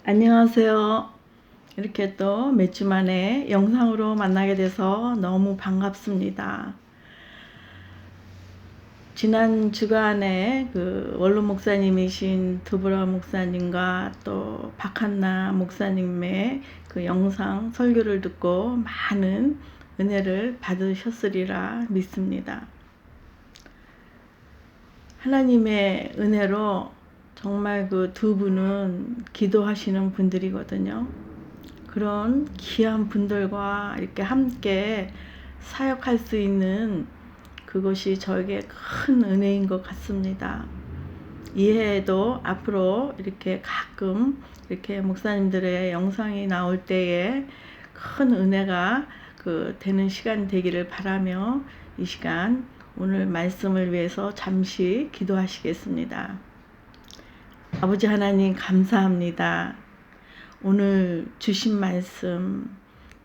안녕하세요. 이렇게 또 몇 주 만에 영상으로 만나게 돼서 너무 반갑습니다. 지난 주간에 그 원로 목사님이신 두브라 목사님과 또 박한나 목사님의 그 영상 설교를 듣고 많은 은혜를 받으셨으리라 믿습니다. 하나님의 은혜로 정말 그 두 분은 기도하시는 분들이거든요. 그런 귀한 분들과 이렇게 함께 사역할 수 있는 그것이 저에게 큰 은혜인 것 같습니다. 이해에도 앞으로 이렇게 가끔 이렇게 목사님들의 영상이 나올 때에 큰 은혜가 되는 시간 되기를 바라며 이 시간 오늘 말씀을 위해서 잠시 기도하시겠습니다. 아버지 하나님 감사합니다. 오늘 주신 말씀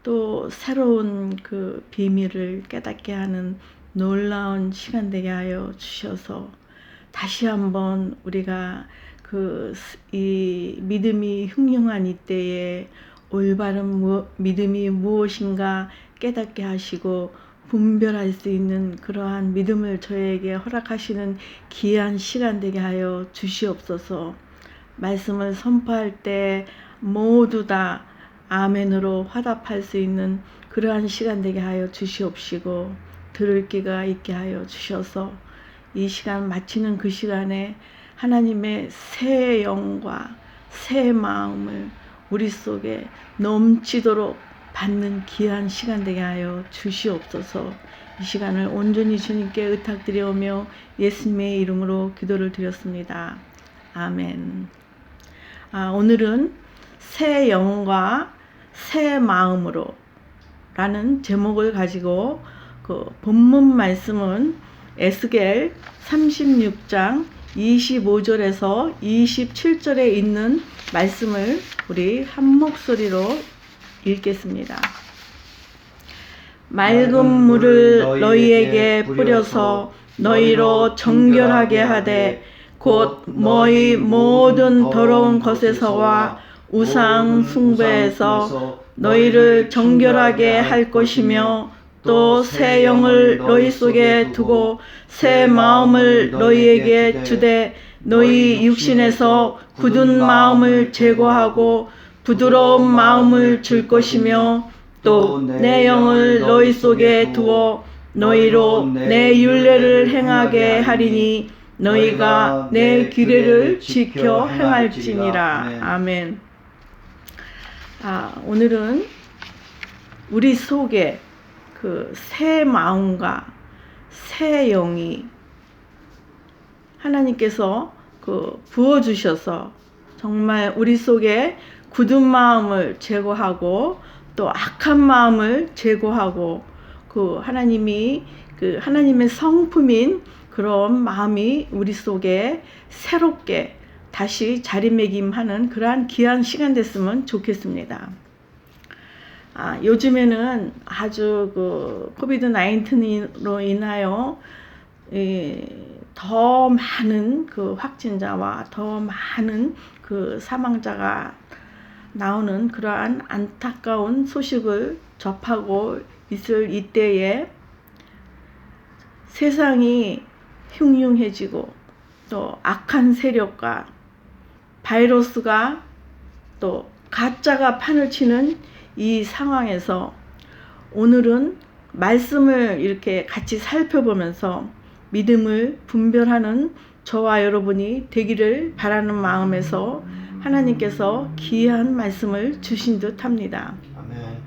또 새로운 그 비밀을 깨닫게 하는 놀라운 시간 되게 하여 주셔서 다시 한번 우리가 이 믿음이 흉흉한 이때에 올바른 믿음이 무엇인가 깨닫게 하시고 분별할 수 있는 그러한 믿음을 저에게 허락하시는 귀한 시간 되게 하여 주시옵소서. 말씀을 선포할 때 모두 다 아멘으로 화답할 수 있는 그러한 시간 되게 하여 주시옵시고 들을 귀가 있게 하여 주셔서 이 시간 마치는 그 시간에 하나님의 새 영과 새 마음을 우리 속에 넘치도록 받는 귀한 시간 되게 하여 주시옵소서. 이 시간을 온전히 주님께 의탁드려오며 예수님의 이름으로 기도를 드렸습니다. 아멘. 오늘은 새 영과 새 마음으로 라는 제목을 가지고 그 본문 말씀은 에스겔 36장 25절에서 27절에 있는 말씀을 우리 한 목소리로 읽겠습니다. 맑은 물을 너희에게 뿌려서 너희로 정결하게 하되 곧 너희 모든 더러운 것에서와 우상 숭배에서 너희를 정결하게 할 것이며 또 새 영을 너희 속에 두고 새 마음을 너희에게 주되 너희 육신에서 굳은 마음을 제거하고 부드러운 마음을 줄 것이며 또 내 영을 너희 속에 두어 너희로 내 율례를 행하게 하리니 너희가 내 규례를 지켜 행할지니라. 아멘. 오늘은 우리 속에 그 새 마음과 새 영이 하나님께서 부어주셔서 정말 우리 속에 굳은 마음을 제거하고 또 악한 마음을 제거하고 하나님의 성품인 그런 마음이 우리 속에 새롭게 다시 자리매김하는 그러한 귀한 시간 됐으면 좋겠습니다. 요즘에는 아주 코비드 19으로 인하여 더 많은 확진자와 더 많은 사망자가 나오는 그러한 안타까운 소식을 접하고 있을 이때에 세상이 흉흉해지고 또 악한 세력과 바이러스가 또 가짜가 판을 치는 이 상황에서 오늘은 말씀을 이렇게 같이 살펴보면서 믿음을 분별하는 저와 여러분이 되기를 바라는 마음에서 하나님께서 귀한 말씀을 주신 듯 합니다. 아멘.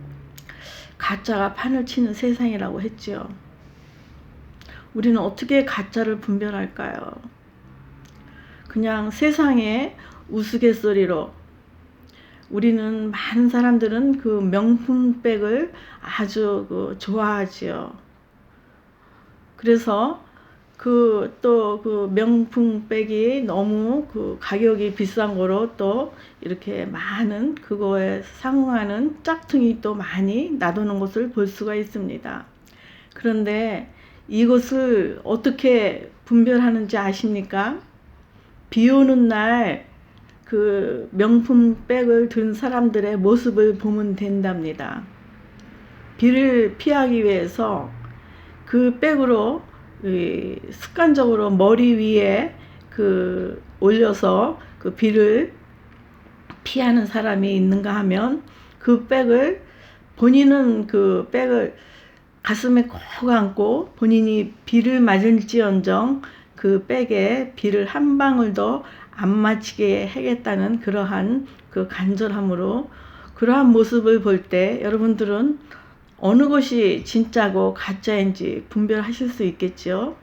가짜가 판을 치는 세상이라고 했죠. 우리는 어떻게 가짜를 분별할까요? 그냥 세상의 우스갯소리로 우리는 많은 사람들은 그 명품백을 아주 좋아하지요. 그래서 또 명품백이 너무 가격이 비싼 거로 또 이렇게 많은 그거에 상응하는 짝퉁이 또 많이 놔두는 것을 볼 수가 있습니다. 그런데 이것을 어떻게 분별하는지 아십니까? 비 오는 날 그 명품 백을 든 사람들의 모습을 보면 된답니다. 비를 피하기 위해서 그 백으로 습관적으로 머리 위에 그 올려서 그 비를 피하는 사람이 있는가 하면 그 백을 본인은 그 백을 가슴에 꼭 안고 본인이 비를 맞을지언정 그 백에 비를 한 방울도 안 맞히게 하겠다는 그러한 그 간절함으로 그러한 모습을 볼 때 여러분들은 어느 것이 진짜고 가짜인지 분별하실 수 있겠죠?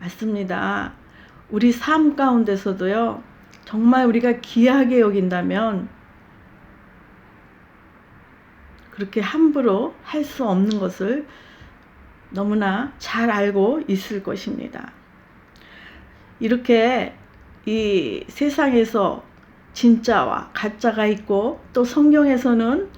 맞습니다. 우리 삶 가운데서도요, 정말 우리가 귀하게 여긴다면 그렇게 함부로 할 수 없는 것을 너무나 잘 알고 있을 것입니다. 이렇게 이 세상에서 진짜와 가짜가 있고 또 성경에서는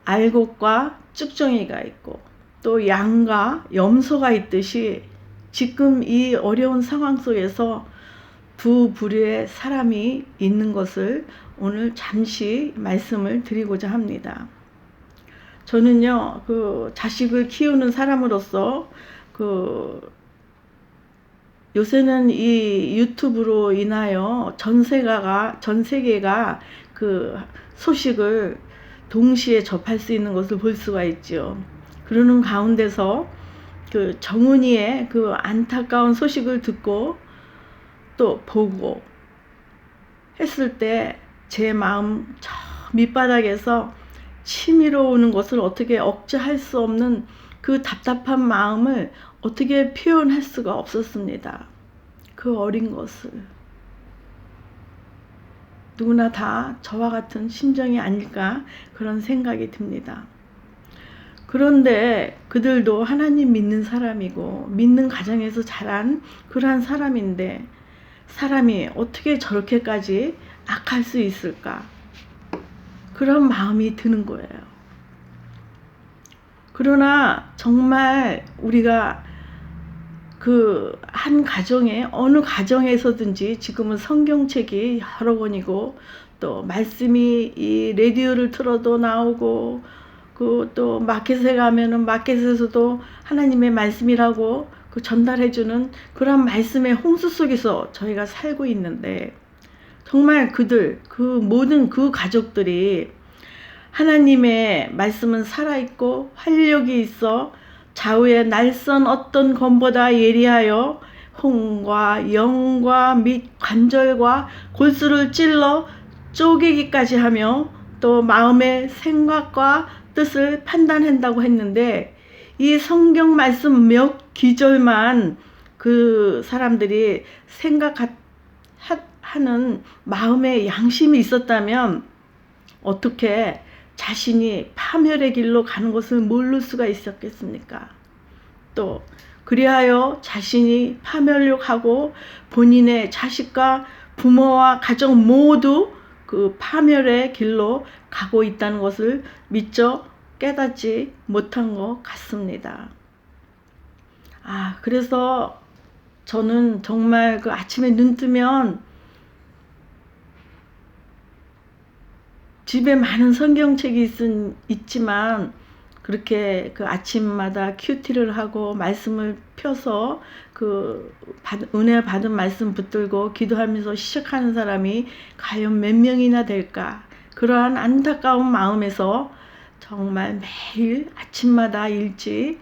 알곡과 쭉정이가 있고 또 양과 염소가 있듯이 지금 이 어려운 상황 속에서 두 부류의 사람이 있는 것을 오늘 잠시 말씀을 드리고자 합니다. 저는요, 그 자식을 키우는 사람으로서 요새는 이 유튜브로 인하여 전 세계가 그 소식을 동시에 접할 수 있는 것을 볼 수가 있죠. 그러는 가운데서 그 정은이의 그 안타까운 소식을 듣고 또 보고 했을 때 제 마음 저 밑바닥에서 치밀어 오는 것을 어떻게 억제할 수 없는 그 답답한 마음을 어떻게 표현할 수가 없었습니다. 그 어린 것을. 누구나 다 저와 같은 심정이 아닐까 그런 생각이 듭니다. 그런데 그들도 하나님 믿는 사람이고 믿는 가정에서 자란 그러한 사람인데 사람이 어떻게 저렇게까지 악할 수 있을까? 그런 마음이 드는 거예요. 그러나 정말 우리가 그 한 가정에 어느 가정에서든지 지금은 성경책이 여러 권이고 또 말씀이 이 라디오를 틀어도 나오고 그 또 마켓에 가면은 마켓에서도 하나님의 말씀이라고 그 전달해주는 그런 말씀의 홍수 속에서 저희가 살고 있는데 정말 그들 그 모든 그 가족들이 하나님의 말씀은 살아있고 활력이 있어 좌우의 날선 어떤 검보다 예리하여 홍과 영과 및 관절과 골수를 찔러 쪼개기까지 하며 또 마음의 생각과 뜻을 판단한다고 했는데 이 성경 말씀 몇 기절만 그 사람들이 생각하는 마음의 양심이 있었다면 어떻게 자신이 파멸의 길로 가는 것을 모를 수가 있었겠습니까? 또 그리하여 자신이 파멸로 가고 본인의 자식과 부모와 가정 모두 그 파멸의 길로 가고 있다는 것을 미처 깨닫지 못한 것 같습니다. 그래서 저는 정말 그 아침에 눈 뜨면 집에 많은 성경책이 있지만 그렇게 그 아침마다 큐티를 하고 말씀을 펴서 그 은혜 받은 말씀 붙들고 기도하면서 시작하는 사람이 과연 몇 명이나 될까? 그러한 안타까운 마음에서 정말 매일 아침마다 일찍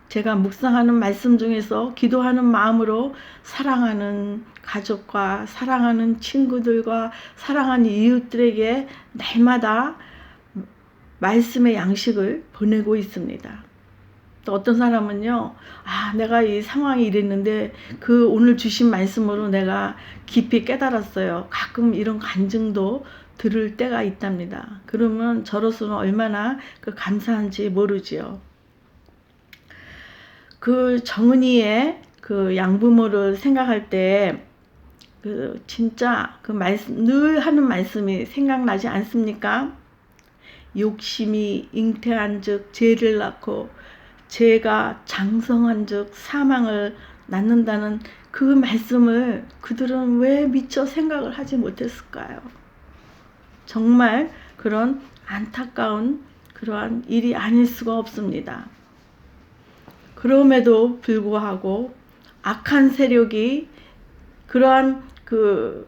제가 묵상하는 말씀 중에서 기도하는 마음으로 사랑하는 가족과 사랑하는 친구들과 사랑하는 이웃들에게 날마다 말씀의 양식을 보내고 있습니다. 또 어떤 사람은요, 내가 이 상황이 이랬는데 그 오늘 주신 말씀으로 내가 깊이 깨달았어요. 가끔 이런 간증도 들을 때가 있답니다. 그러면 저로서는 얼마나 감사한지 모르지요. 그 정은이의 그 양부모를 생각할 때 진짜 그 말씀 늘 하는 말씀이 생각나지 않습니까? 욕심이 잉태한즉 죄를 낳고 죄가 장성한즉 사망을 낳는다는 그 말씀을 그들은 왜 미처 생각을 하지 못했을까요? 정말 그런 안타까운 그러한 일이 아닐 수가 없습니다. 그럼에도 불구하고 악한 세력이 그러한 그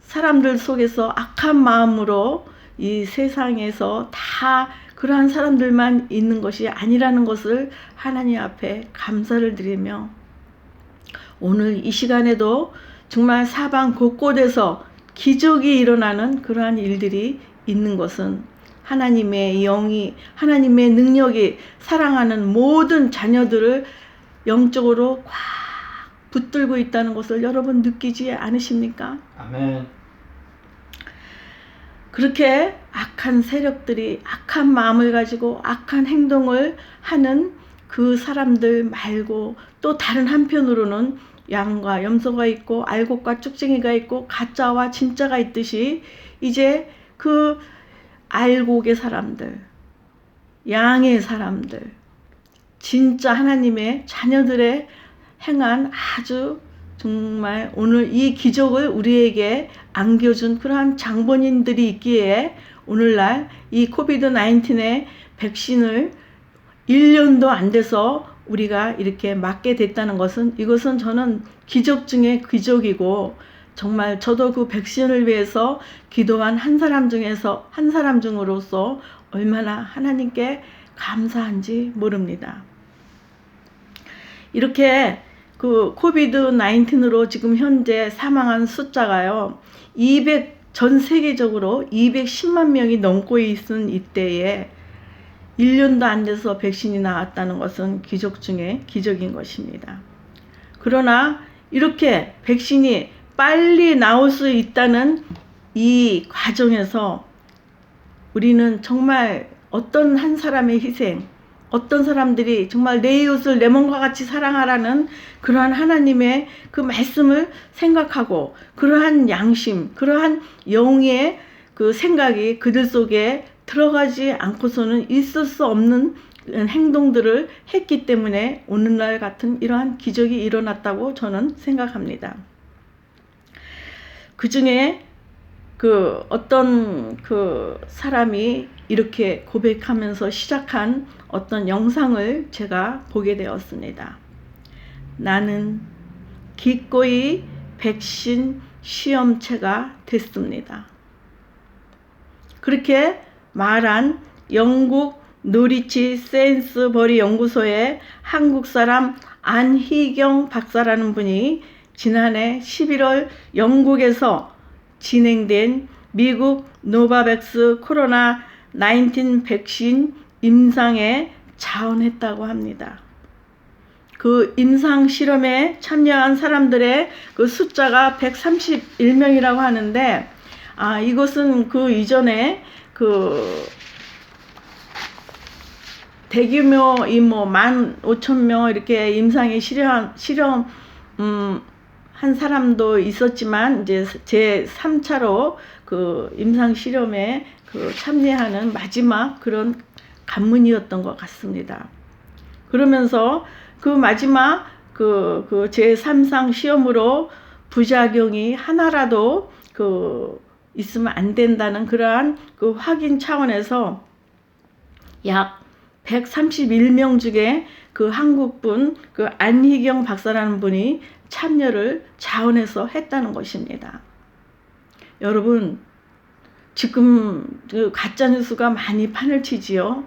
사람들 속에서 악한 마음으로 이 세상에서 다 그러한 사람들만 있는 것이 아니라는 것을 하나님 앞에 감사를 드리며, 오늘 이 시간에도 정말 사방 곳곳에서 기적이 일어나는 그러한 일들이 있는 것은 하나님의 영이, 하나님의 능력이 사랑하는 모든 자녀들을 영적으로 꽉 붙들고 있다는 것을 여러분 느끼지 않으십니까? 아멘. 그렇게 악한 세력들이 악한 마음을 가지고 악한 행동을 하는 그 사람들 말고, 또 다른 한편으로는 양과 염소가 있고 알곡과 쭉쟁이가 있고 가짜와 진짜가 있듯이, 이제 그 알곡의 사람들, 양의 사람들, 진짜 하나님의 자녀들의 행한 아주 정말 오늘 이 기적을 우리에게 안겨준 그러한 장본인들이 있기에 오늘날 이 코비드 19의 백신을 1년도 안 돼서 우리가 이렇게 맞게 됐다는 것은, 이것은 저는 기적 중에 기적이고, 정말 저도 그 백신을 위해서 기도한 한 사람 중으로서 얼마나 하나님께 감사한지 모릅니다. 이렇게 그 코비드 19으로 지금 현재 사망한 숫자가요, 전 세계적으로 210만 명이 넘고 있은 이때에 1년도 안 돼서 백신이 나왔다는 것은 기적 중에 기적인 것입니다. 그러나 이렇게 백신이 빨리 나올 수 있다는 이 과정에서 우리는 정말 어떤 한 사람의 희생, 어떤 사람들이 정말 내 이웃을 내 몸과 같이 사랑하라는 그러한 하나님의 그 말씀을 생각하고, 그러한 양심, 그러한 영의 그 생각이 그들 속에 들어가지 않고서는 있을 수 없는 행동들을 했기 때문에 오늘날 같은 이러한 기적이 일어났다고 저는 생각합니다. 그 중에 그 어떤 그 사람이 이렇게 고백하면서 시작한 어떤 영상을 제가 보게 되었습니다. 나는 기꺼이 백신 시험체가 됐습니다. 그렇게 말한 영국 노리치 세인스버리 연구소의 한국 사람 안희경 박사라는 분이 지난해 11월 영국에서 진행된 미국 노바백스 코로나 19 백신 임상에 자원했다고 합니다. 그 임상 실험에 참여한 사람들의 그 숫자가 131명이라고 하는데, 이것은 그 이전에 그 대규모 15,000명 이렇게 임상에 실험 한 사람도 있었지만, 이제 제 3차로 그 임상 실험에 그 참여하는 마지막 그런 관문이었던 것 같습니다. 그러면서 그 마지막 그 제3상 시험으로 부작용이 하나라도 그 있으면 안 된다는 그러한 그 확인 차원에서 약 131명 중에 그 한국분 그 안희경 박사라는 분이 참여를 자원해서 했다는 것입니다. 여러분, 지금 그 가짜뉴스가 많이 판을 치지요.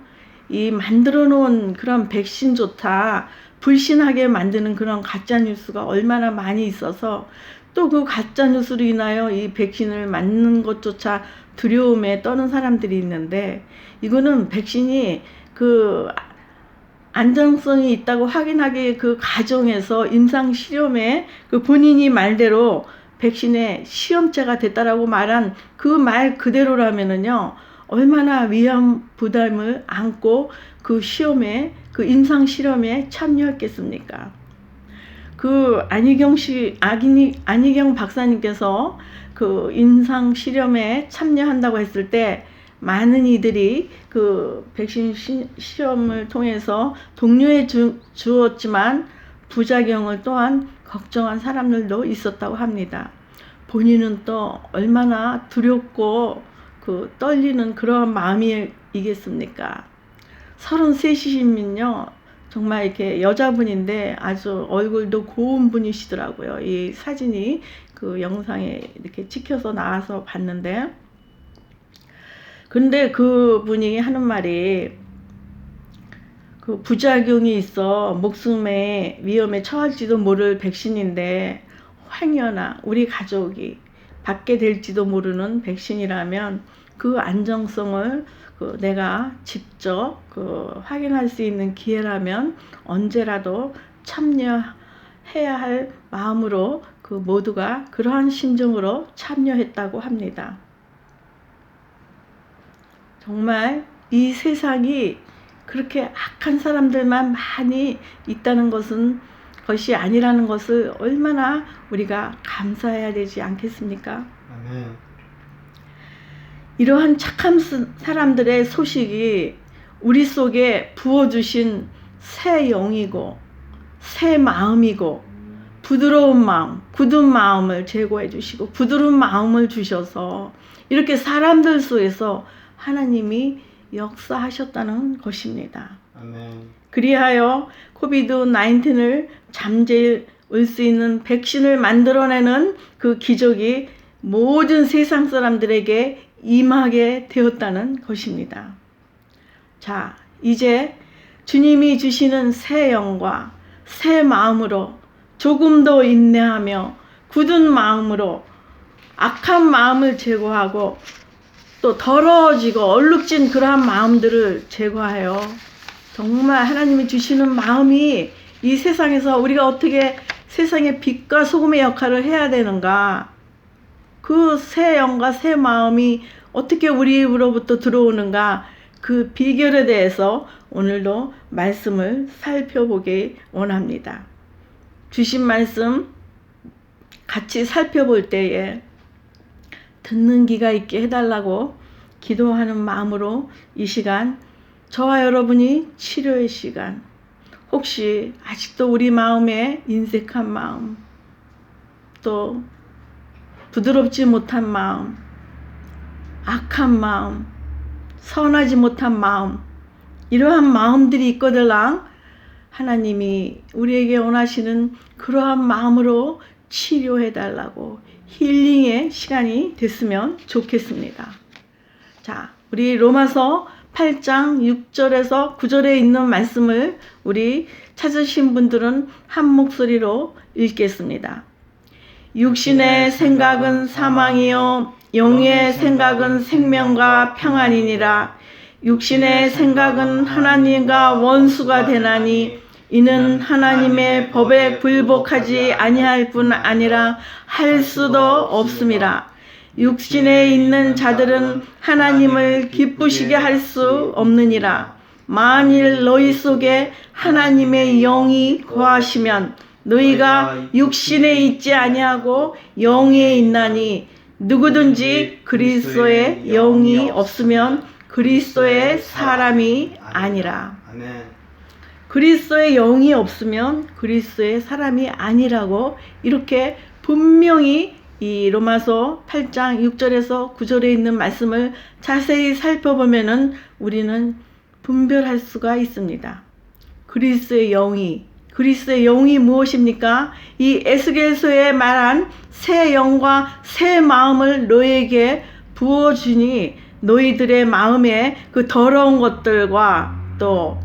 이 만들어 놓은 그런 백신조차 불신하게 만드는 그런 가짜뉴스가 얼마나 많이 있어서, 또 그 가짜뉴스로 인하여 이 백신을 맞는 것조차 두려움에 떠는 사람들이 있는데, 이거는 백신이 그 안정성이 있다고 확인하기 그 과정에서 임상 실험에 그 본인이 말대로 백신의 시험체가 됐다라고 말한 그 말 그대로라면은요, 얼마나 위험 부담을 안고 그 시험에, 그 임상 실험에 참여했겠습니까? 그 안희경 박사님께서 그 임상 실험에 참여한다고 했을 때 많은 이들이 그 백신 시험을 통해서 독려해 주었지만 부작용을 또한 걱정한 사람들도 있었다고 합니다. 본인은 또 얼마나 두렵고 그 떨리는 그런 마음이겠습니까? 33이시면요 정말 이렇게 여자분인데 아주 얼굴도 고운 분이시더라고요. 이 사진이 그 영상에 이렇게 찍혀서 나와서 봤는데, 근데 그 분이 하는 말이 그 부작용이 있어 목숨의 위험에 처할지도 모를 백신인데 행여나 우리 가족이 받게 될지도 모르는 백신이라면 그 안정성을 내가 직접 확인할 수 있는 기회라면 언제라도 참여해야 할 마음으로 모두가 그러한 심정으로 참여했다고 합니다. 정말 이 세상이 그렇게 악한 사람들만 많이 있다는 것이 아니라는 것을 얼마나 우리가 감사해야 되지 않겠습니까? 아멘. 이러한 착한 사람들의 소식이 우리 속에 부어주신 새 영이고 새 마음이고 부드러운 마음, 굳은 마음을 제거해 주시고 부드러운 마음을 주셔서 이렇게 사람들 속에서 하나님이 역사하셨다는 것입니다. 아멘. 그리하여 코비드-19을 잠재울 수 있는 백신을 만들어내는 그 기적이 모든 세상 사람들에게 임하게 되었다는 것입니다. 자, 이제 주님이 주시는 새 영과 새 마음으로 조금 더 인내하며 굳은 마음으로 악한 마음을 제거하고 또 더러워지고 얼룩진 그러한 마음들을 제거하여 정말 하나님이 주시는 마음이 이 세상에서 우리가 어떻게 세상의 빛과 소금의 역할을 해야 되는가, 그 새 영과 새 마음이 어떻게 우리로부터 들어오는가, 그 비결에 대해서 오늘도 말씀을 살펴보기 원합니다. 주신 말씀 같이 살펴볼 때에 듣는 귀가 있게 해달라고 기도하는 마음으로 이 시간 저와 여러분이 치료의 시간, 혹시 아직도 우리 마음에 인색한 마음, 또 부드럽지 못한 마음, 악한 마음, 선하지 못한 마음, 이러한 마음들이 있거들랑 하나님이 우리에게 원하시는 그러한 마음으로 치료해달라고 힐링의 시간이 됐으면 좋겠습니다. 자, 우리 로마서 8장 6절에서 9절에 있는 말씀을 우리 찾으신 분들은 한 목소리로 읽겠습니다. 육신의 생각은 사망이요 영의 생각은 생명과 평안이니라. 육신의 생각은 하나님과 원수가 되나니 이는 하나님의 법에 굴복하지 아니할 뿐 아니라 할 수도 없음이라. 육신에 있는 자들은 하나님을 기쁘시게 할 수 없느니라. 만일 너희 속에 하나님의 영이 거하시면 너희가 육신에 있지 아니하고 영에 있나니 누구든지 그리스도의 영이 없으면 그리스도의 사람이 아니라. 그리스도의 영이 없으면 그리스도의 사람이 아니라고 이렇게 분명히 이 로마서 8장 6절에서 9절에 있는 말씀을 자세히 살펴보면은 우리는 분별할 수가 있습니다. 그리스도의 영이 무엇입니까? 이 에스겔서에 말한 새 영과 새 마음을 너에게 부어주니 너희들의 마음에 그 더러운 것들과 또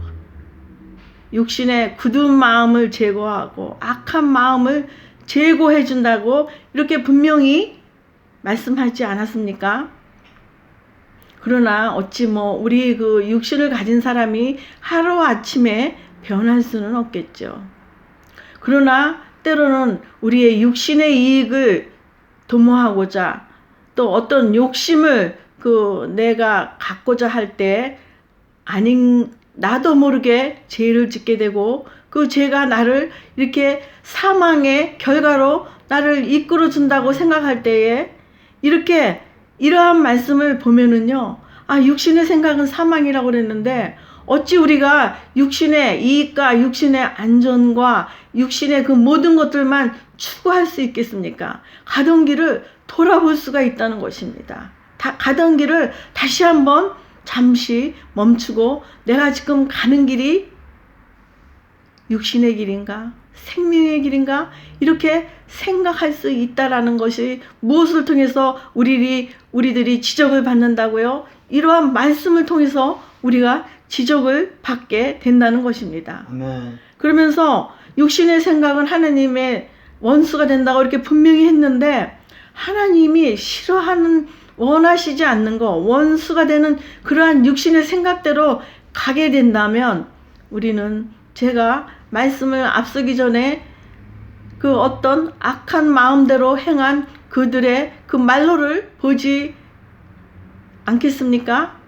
육신의 굳은 마음을 제거하고 악한 마음을 제거해 준다고 이렇게 분명히 말씀하지 않았습니까? 그러나 어찌 우리 그 육신을 가진 사람이 하루아침에 변할 수는 없겠죠. 그러나 때로는 우리의 육신의 이익을 도모하고자 또 어떤 욕심을 내가 갖고자 할 때 나도 모르게 죄를 짓게 되고 그 죄가 나를 이렇게 사망의 결과로 나를 이끌어 준다고 생각할 때에 이러한 말씀을 보면은요, 육신의 생각은 사망이라고 그랬는데 어찌 우리가 육신의 이익과 육신의 안전과 육신의 그 모든 것들만 추구할 수 있겠습니까? 가던 길을 돌아볼 수가 있다는 것입니다. 가던 길을 다시 한번 잠시 멈추고 내가 지금 가는 길이 육신의 길인가? 생명의 길인가? 이렇게 생각할 수 있다라는 것이 무엇을 통해서 우리들이 지적을 받는다고요? 이러한 말씀을 통해서 우리가 지적을 받게 된다는 것입니다. 아멘. 그러면서 육신의 생각은 하나님의 원수가 된다고 이렇게 분명히 했는데 하나님이 원하시지 않는 거, 원수가 되는 그러한 육신의 생각대로 가게 된다면 우리는 제가 말씀을 앞서기 전에 그 어떤 악한 마음대로 행한 그들의 그 말로를 보지 않겠습니까?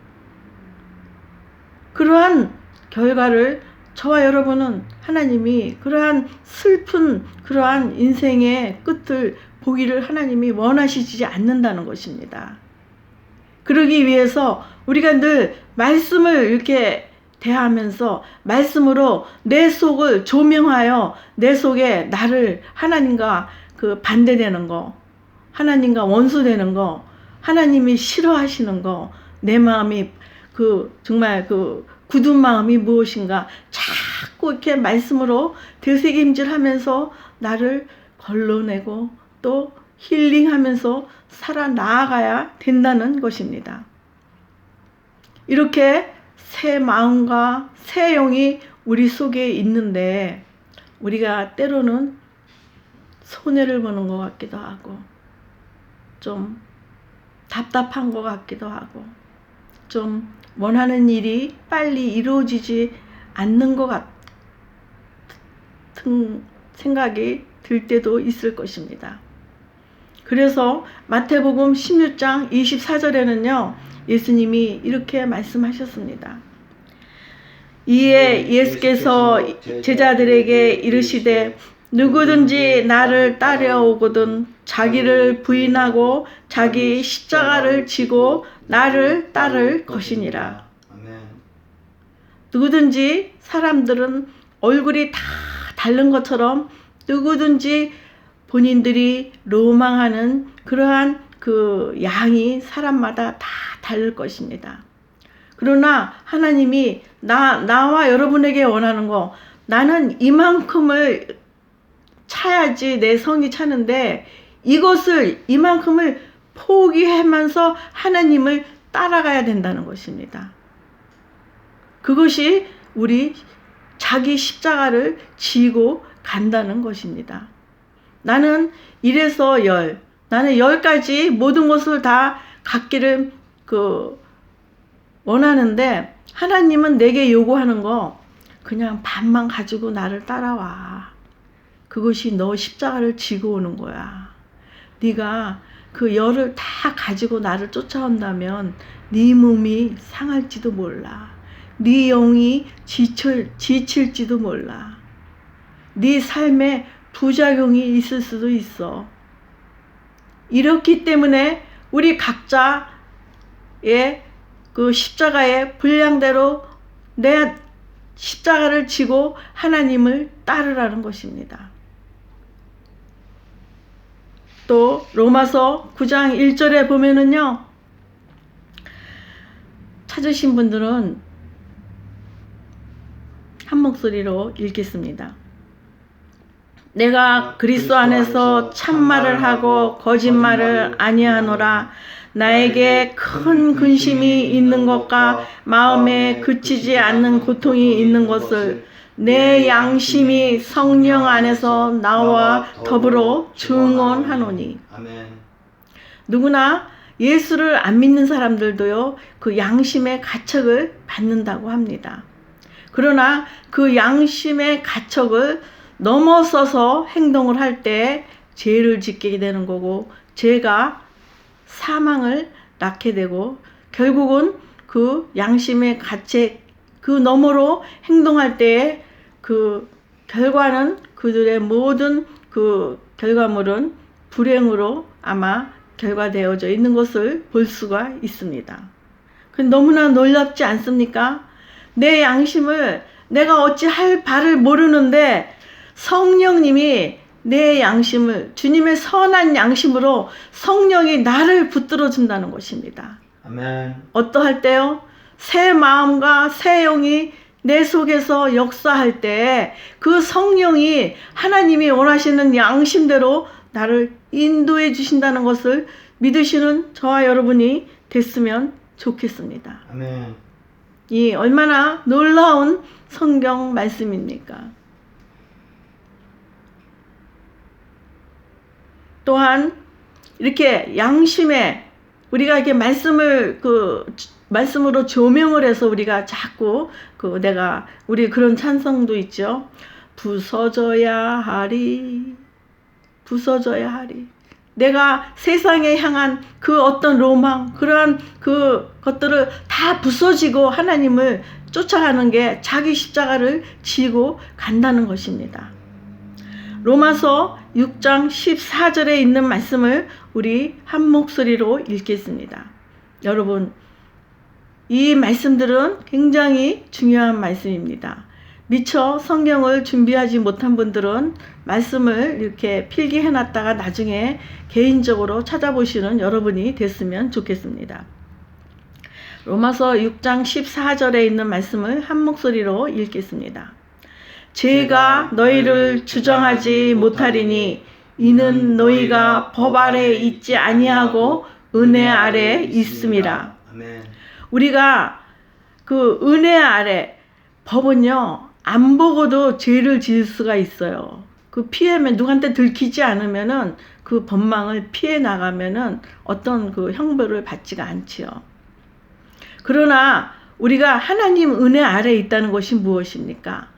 그러한 결과를 저와 여러분은 하나님이 그러한 슬픈 그러한 인생의 끝을 보기를 하나님이 원하시지 않는다는 것입니다. 그러기 위해서 우리가 늘 말씀을 이렇게 대하면서 말씀으로 내 속을 조명하여 내 속에 나를 하나님과 그 반대되는 거, 하나님과 원수되는 거, 하나님이 싫어하시는 거, 내 마음이 정말 굳은 마음이 무엇인가 자꾸 이렇게 말씀으로 되새김질하면서 나를 걸러내고 또 힐링하면서 살아나가야 된다는 것입니다. 이렇게 새 마음과 새 영이 우리 속에 있는데 우리가 때로는 손해를 보는 것 같기도 하고 좀 답답한 것 같기도 하고 좀 원하는 일이 빨리 이루어지지 않는 것 같은 생각이 들 때도 있을 것입니다. 그래서 마태복음 16장 24절에는요. 예수님이 이렇게 말씀하셨습니다. 이에 예수께서 제자들에게 이르시되 누구든지 나를 따라오거든 자기를 부인하고 자기 십자가를 지고 나를 따를 것이니라. 누구든지 사람들은 얼굴이 다 다른 것처럼 누구든지 본인들이 로망하는 그러한 그 양이 사람마다 다 다를 것입니다. 그러나 하나님이 나와 여러분에게 원하는 거, 나는 이만큼을 차야지 내 성이 차는데 이만큼을 포기하면서 하나님을 따라가야 된다는 것입니다. 그것이 우리 자기 십자가를 지고 간다는 것입니다. 나는 1에서 10, 나는 10까지 모든 것을 다 갖기를 원하는데 하나님은 내게 요구하는 거 그냥 반만 가지고 나를 따라와. 그것이 너 십자가를 지고 오는 거야. 네가 그 10을 다 가지고 나를 쫓아온다면 네 몸이 상할지도 몰라. 네 영이 지칠지도 몰라. 네 삶에 부작용이 있을 수도 있어. 이렇기 때문에 우리 각자의 그 십자가의 분량대로 내 십자가를 지고 하나님을 따르라는 것입니다. 또 로마서 9장 1절에 보면은요. 찾으신 분들은 한 목소리로 읽겠습니다. 내가 그리스도 안에서 참말을 하고 거짓말을 아니하노라. 나에게 큰 근심이 있는 것과 마음에 그치지 않는 고통이 있는 것을 내 양심이 성령 안에서 나와 더불어 증언하노니. 누구나 예수를 안 믿는 사람들도요, 그 양심의 가책을 받는다고 합니다. 그러나 그 양심의 가책을 넘어서서 행동을 할 때 죄를 짓게 되는 거고, 죄가 사망을 낳게 되고, 결국은 그 양심의 가책 그 너머로 행동할 때의 그 결과는, 그들의 모든 그 결과물은 불행으로 아마 결과되어져 있는 것을 볼 수가 있습니다. 너무나 놀랍지 않습니까? 내 양심을 내가 어찌 할 바를 모르는데 성령님이 내 양심을 주님의 선한 양심으로 성령이 나를 붙들어 준다는 것입니다. 아멘. 어떠할 때요? 새 마음과 새 영이 내 속에서 역사할 때 그 성령이 하나님이 원하시는 양심대로 나를 인도해 주신다는 것을 믿으시는 저와 여러분이 됐으면 좋겠습니다. 아멘. 이 얼마나 놀라운 성경 말씀입니까? 또한 이렇게 양심에 우리가 이렇게 말씀으로 조명을 해서 우리가 자꾸 우리 그런 찬송도 있죠. 부서져야 하리, 부서져야 하리. 내가 세상에 향한 그 어떤 로망, 그러한 것들을 다 부서지고 하나님을 쫓아가는 게 자기 십자가를 지고 간다는 것입니다. 로마서 6장 14절에 있는 말씀을 우리 한 목소리로 읽겠습니다. 여러분, 이 말씀들은 굉장히 중요한 말씀입니다. 미처 성경을 준비하지 못한 분들은 말씀을 이렇게 필기해 놨다가 나중에 개인적으로 찾아보시는 여러분이 됐으면 좋겠습니다. 로마서 6장 14절에 있는 말씀을 한 목소리로 읽겠습니다. 제가 너희를 주정하지 못하리니 이는 너희가 법 아래 있지 아니하고 은혜 아래 있음이라. 우리가 그 은혜 아래, 법은요 안 보고도 죄를 지을 수가 있어요. 그 피하면 누구한테 들키지 않으면은 그 법망을 피해 나가면은 어떤 그 형벌을 받지가 않지요. 그러나 우리가 하나님 은혜 아래 있다는 것이 무엇입니까?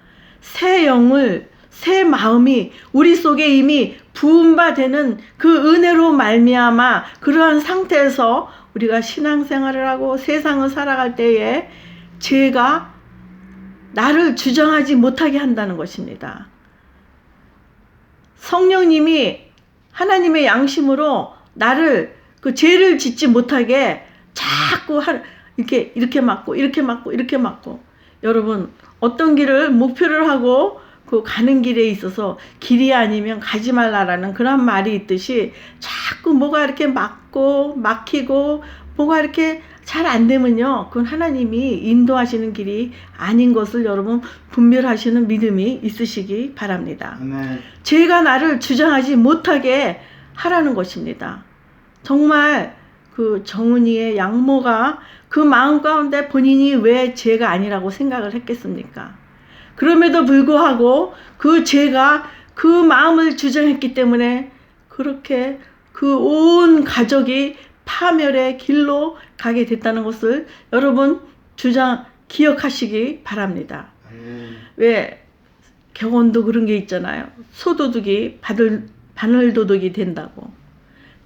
새 영을, 새 마음이 우리 속에 이미 부은 바 되는 그 은혜로 말미암아 그러한 상태에서 우리가 신앙생활을 하고 세상을 살아갈 때에 죄가 나를 주장하지 못하게 한다는 것입니다. 성령님이 하나님의 양심으로 나를 그 죄를 짓지 못하게 자꾸 이렇게 막고 여러분, 어떤 길을 목표를 하고 그 가는 길에 있어서 길이 아니면 가지 말라라는 그런 말이 있듯이 자꾸 뭐가 이렇게 막히고 뭐가 이렇게 잘 안 되면요, 그건 하나님이 인도하시는 길이 아닌 것을 여러분 분별하시는 믿음이 있으시기 바랍니다. 아멘. 죄가 나를 주장하지 못하게 하라는 것입니다. 정말 그 정은이의 양모가 그 마음 가운데 본인이 왜 죄가 아니라고 생각을 했겠습니까? 그럼에도 불구하고 그 죄가 그 마음을 주장했기 때문에 그렇게 그 온 가족이 파멸의 길로 가게 됐다는 것을 여러분 기억하시기 바랍니다. 왜 격언도 그런 게 있잖아요. 소도둑이 바늘도둑이 된다고.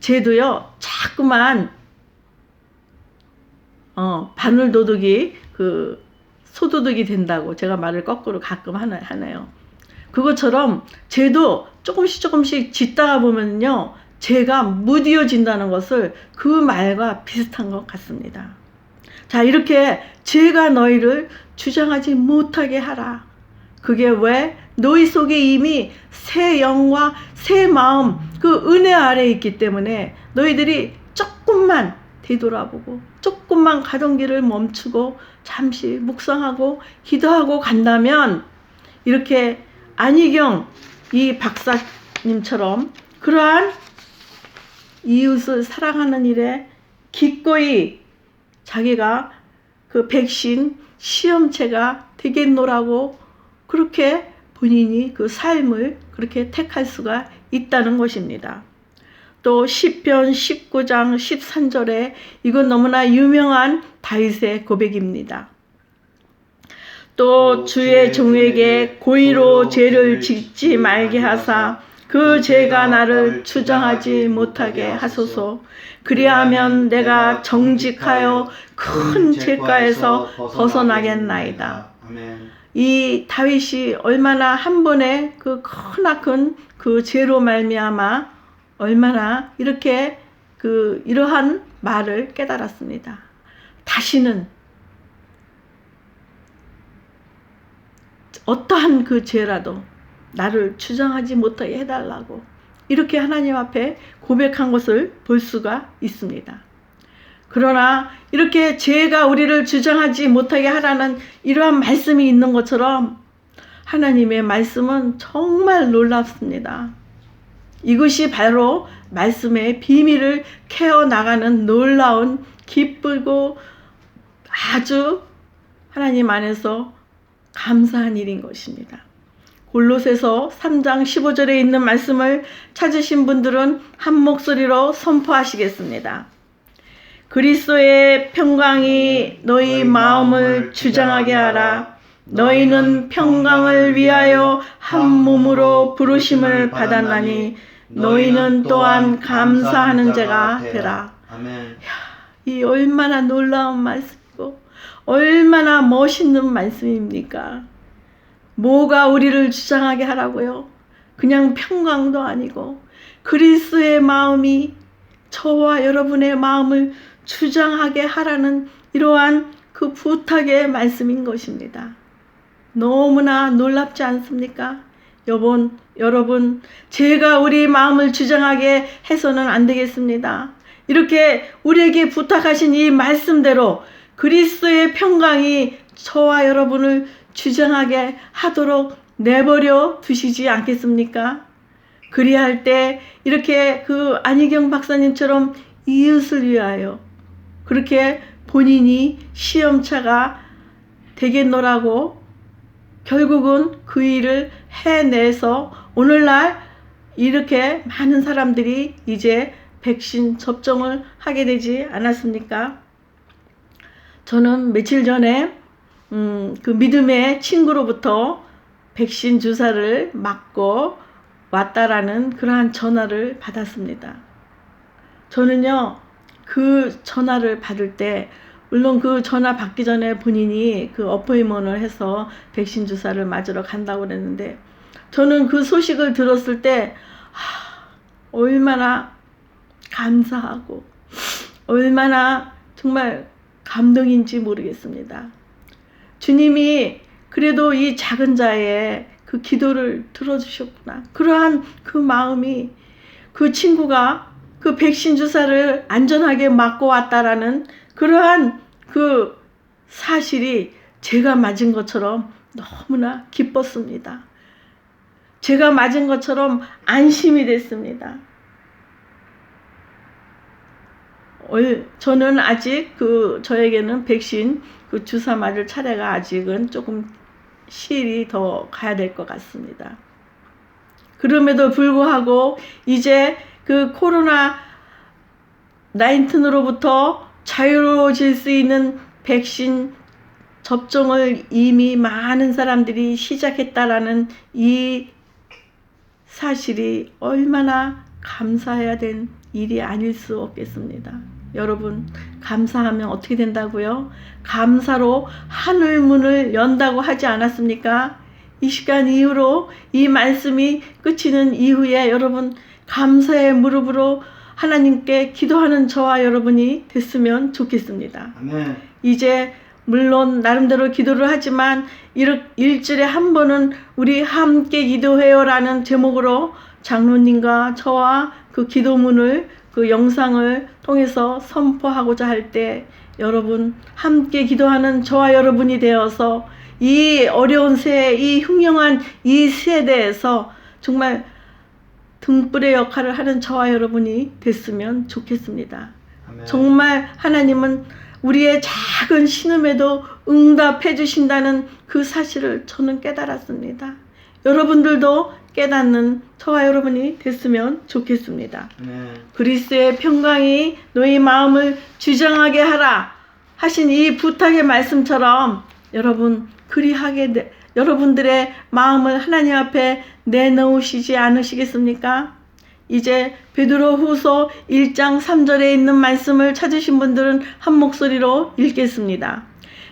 죄도요 자꾸만 바늘도둑이 그 소도둑이 된다고 제가 말을 거꾸로 가끔 하네요. 그것처럼 죄도 조금씩 짓다가 보면요 죄가 무디어진다는 것을 그 말과 비슷한 것 같습니다. 자, 이렇게 죄가 너희를 주장하지 못하게 하라. 그게 왜? 너희 속에 이미 새 영과 새 마음, 그 은혜 아래 있기 때문에 너희들이 조금만 되돌아보고 조금만 가던 길을 멈추고 잠시 묵상하고 기도하고 간다면 이렇게 안희경 이 박사님처럼 그러한 이웃을 사랑하는 일에 기꺼이 자기가 그 백신 시험체가 되겠노라고 그렇게 본인이 그 삶을 그렇게 택할 수가 있다는 것입니다. 또 시편 19장 13절에 이건 너무나 유명한 다윗의 고백입니다. 또 주의 종에게 고의로 죄를 짓지 말게 하사 그 죄가 나를 주장하지 못하게 하소서. 그리하면 내가 정직하여 큰 죄가에서 벗어나겠나이다. 이 다윗이 얼마나 한 번에 그 크나큰 그 죄로 말미암아 얼마나 이렇게 이러한 말을 깨달았습니다. 다시는 어떠한 그 죄라도 나를 주장하지 못하게 해달라고 이렇게 하나님 앞에 고백한 것을 볼 수가 있습니다. 그러나 이렇게 죄가 우리를 주장하지 못하게 하라는 이러한 말씀이 있는 것처럼 하나님의 말씀은 정말 놀랍습니다. 이것이 바로 말씀의 비밀을 캐어나가는 놀라운 기쁘고 아주 하나님 안에서 감사한 일인 것입니다. 골로새서 3장 15절에 있는 말씀을 찾으신 분들은 한 목소리로 선포하시겠습니다. 그리스도의 평강이 너희 마음을 주장하게 하라. 너희는 평강을 위하여 한 몸으로 부르심을 받았나니 너희는 또한 감사하는 자가 되라. 아멘. 이 얼마나 놀라운 말씀이고 얼마나 멋있는 말씀입니까? 뭐가 우리를 주장하게 하라고요? 그냥 평강도 아니고 그리스도의 마음이 저와 여러분의 마음을 주장하게 하라는 이러한 그 부탁의 말씀인 것입니다. 너무나 놀랍지 않습니까? 여러분, 제가 우리 마음을 주장하게 해서는 안 되겠습니다. 이렇게 우리에게 부탁하신 이 말씀대로 그리스도의 평강이 저와 여러분을 주장하게 하도록 내버려 두시지 않겠습니까? 그리할 때 이렇게 그 안희경 박사님처럼 이웃을 위하여 그렇게 본인이 시험차가 되겠노라고 결국은 그 일을 해내서 오늘날 이렇게 많은 사람들이 이제 백신 접종을 하게 되지 않았습니까? 저는 며칠 전에 그 믿음의 친구로부터 백신 주사를 맞고 왔다라는 그러한 전화를 받았습니다. 저는요, 그 전화를 받을 때 물론 그 전화 받기 전에 본인이 그 어포인먼트를 해서 백신 주사를 맞으러 간다고 그랬는데 저는 그 소식을 들었을 때 얼마나 감사하고 얼마나 정말 감동인지 모르겠습니다. 주님이 그래도 이 작은 자의 그 기도를 들어주셨구나. 그러한 그 마음이 그 친구가 그 백신 주사를 안전하게 맞고 왔다라는 그러한 그 사실이 제가 맞은 것처럼 너무나 기뻤습니다. 제가 맞은 것처럼 안심이 됐습니다. 저는 아직 저에게는 백신 그 주사 맞을 차례가 아직은 조금 시일이 더 가야 될 것 같습니다. 그럼에도 불구하고 이제 그 코로나 19으로부터 자유로워질 수 있는 백신 접종을 이미 많은 사람들이 시작했다라는 이 사실이 얼마나 감사해야 된 일이 아닐 수 없겠습니다. 여러분, 감사하면 어떻게 된다고요? 감사로 하늘 문을 연다고 하지 않았습니까? 이 시간 이후로 이 말씀이 끝이는 이후에 여러분 감사의 무릎으로 하나님께 기도하는 저와 여러분이 됐으면 좋겠습니다. 아멘. 이제 물론 나름대로 기도를 하지만 일주일에 한 번은 우리 함께 기도해요라는 제목으로 장로님과 저와 그 기도문을 그 영상을 통해서 선포하고자 할 때 여러분 함께 기도하는 저와 여러분이 되어서 이 어려운 새해, 이 흉흉한 이 세대에서 정말 등불의 역할을 하는 저와 여러분이 됐으면 좋겠습니다. 아멘. 정말 하나님은 우리의 작은 신음에도 응답해 주신다는 그 사실을 저는 깨달았습니다. 여러분들도 깨닫는 저와 여러분이 됐으면 좋겠습니다. 그리스도의 평강이 너희 마음을 주장하게 하라 하신 이 부탁의 말씀처럼 여러분 그리하게 여러분들의 마음을 하나님 앞에 내놓으시지 않으시겠습니까? 이제 베드로후서 1장 3절에 있는 말씀을 찾으신 분들은 한 목소리로 읽겠습니다.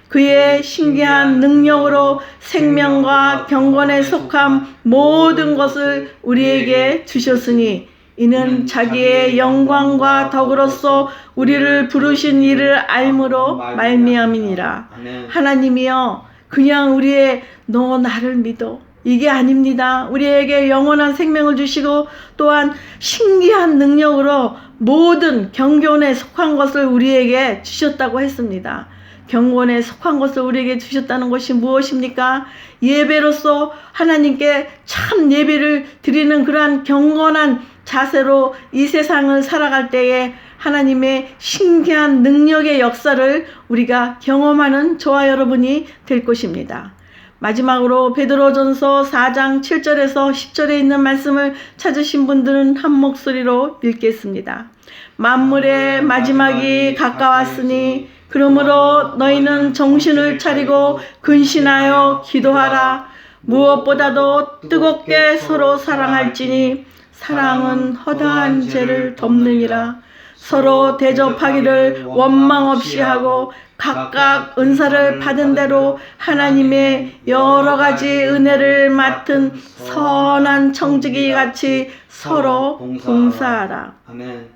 그의 신기한 능력으로 생명과 경건에 속한 모든 것을 우리에게 주셨으니 이는 자기의 영광과 덕으로서 우리를 부르신 이를 알므로 말미암이니라. 하나님이여 그냥 우리의 너 나를 믿어, 이게 아닙니다. 우리에게 영원한 생명을 주시고 또한 신기한 능력으로 모든 경건에 속한 것을 우리에게 주셨다고 했습니다. 경건에 속한 것을 우리에게 주셨다는 것이 무엇입니까? 예배로서 하나님께 참 예배를 드리는 그러한 경건한 자세로 이 세상을 살아갈 때에 하나님의 신기한 능력의 역사를 우리가 경험하는 저와 여러분이 될 것입니다. 마지막으로 베드로전서 4장 7절에서 10절에 있는 말씀을 찾으신 분들은 한 목소리로 읽겠습니다. 만물의 마지막이 가까웠으니 그러므로 너희는 정신을 차리고 근신하여 기도하라. 무엇보다도 뜨겁게 서로 사랑할지니 사랑은 허다한 죄를 덮느니라. 서로 대접하기를 원망 없이 하고 각각 은사를 받은 대로 하나님의 여러 가지 은혜를 맡은 선한 청지기 같이 서로 봉사하라. 아멘.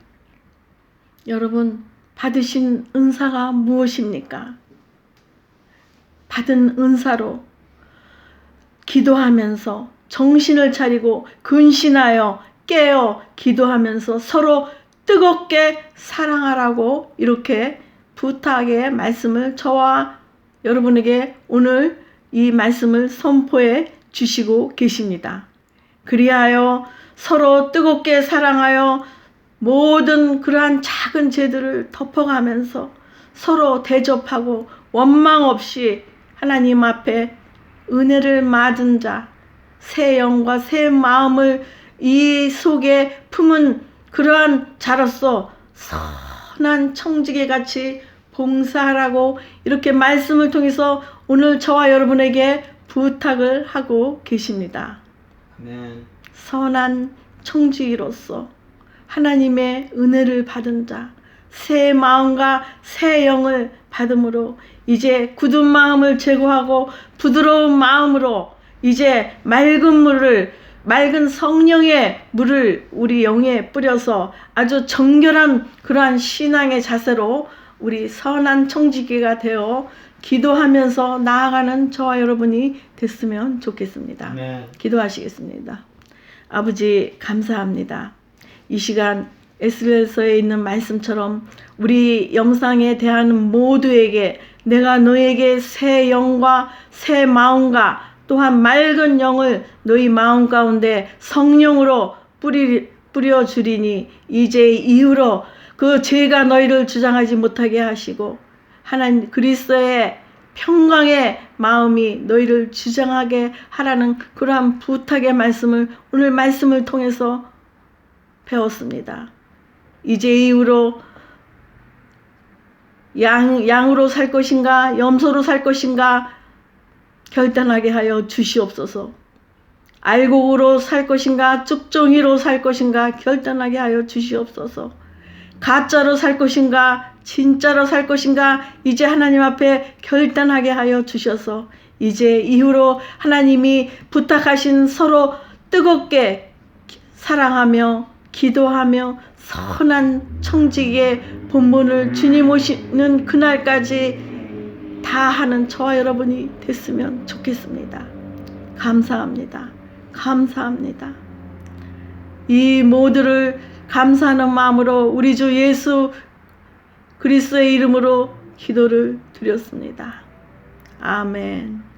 여러분, 받으신 은사가 무엇입니까? 받은 은사로 기도하면서 정신을 차리고 근신하여 깨어 기도하면서 서로 뜨겁게 사랑하라고 이렇게 부탁의 말씀을 저와 여러분에게 오늘 이 말씀을 선포해 주시고 계십니다. 그리하여 서로 뜨겁게 사랑하여 모든 그러한 작은 죄들을 덮어가면서 서로 대접하고 원망 없이 하나님 앞에 은혜를 받은 자, 새 영과 새 마음을 이 속에 품은 그러한 자로서 선한 청지기 같이 봉사하라고 이렇게 말씀을 통해서 오늘 저와 여러분에게 부탁을 하고 계십니다. 아멘. 선한 청지기로서 하나님의 은혜를 받은 자, 새 마음과 새 영을 받음으로 이제 굳은 마음을 제거하고 부드러운 마음으로 이제 맑은 성령의 물을 우리 영에 뿌려서 아주 정결한 그러한 신앙의 자세로 우리 선한 청지기가 되어 기도하면서 나아가는 저와 여러분이 됐으면 좋겠습니다. 네. 기도하시겠습니다. 아버지, 감사합니다. 이 시간 에스겔서에 있는 말씀처럼 우리 영상에 대한 모두에게 내가 너에게 새 영과 새 마음과 또한 맑은 영을 너희 마음 가운데 성령으로 뿌려주리니 이제 이후로 그 죄가 너희를 주장하지 못하게 하시고 하나님 그리스도의 평강의 마음이 너희를 주장하게 하라는 그러한 부탁의 말씀을 오늘 말씀을 통해서 배웠습니다. 이제 이후로 양으로 살 것인가 염소로 살 것인가 결단하게 하여 주시옵소서. 알곡으로 살 것인가 쭉종이로 살 것인가 결단하게 하여 주시옵소서. 가짜로 살 것인가 진짜로 살 것인가 이제 하나님 앞에 결단하게 하여 주셔서 이제 이후로 하나님이 부탁하신 서로 뜨겁게 사랑하며 기도하며 선한 청지기의 본분을 주님 오시는 그날까지 다 하는 저와 여러분이 됐으면 좋겠습니다. 감사합니다. 감사합니다. 이 모두를 감사하는 마음으로 우리 주 예수 그리스도의 이름으로 기도를 드렸습니다. 아멘.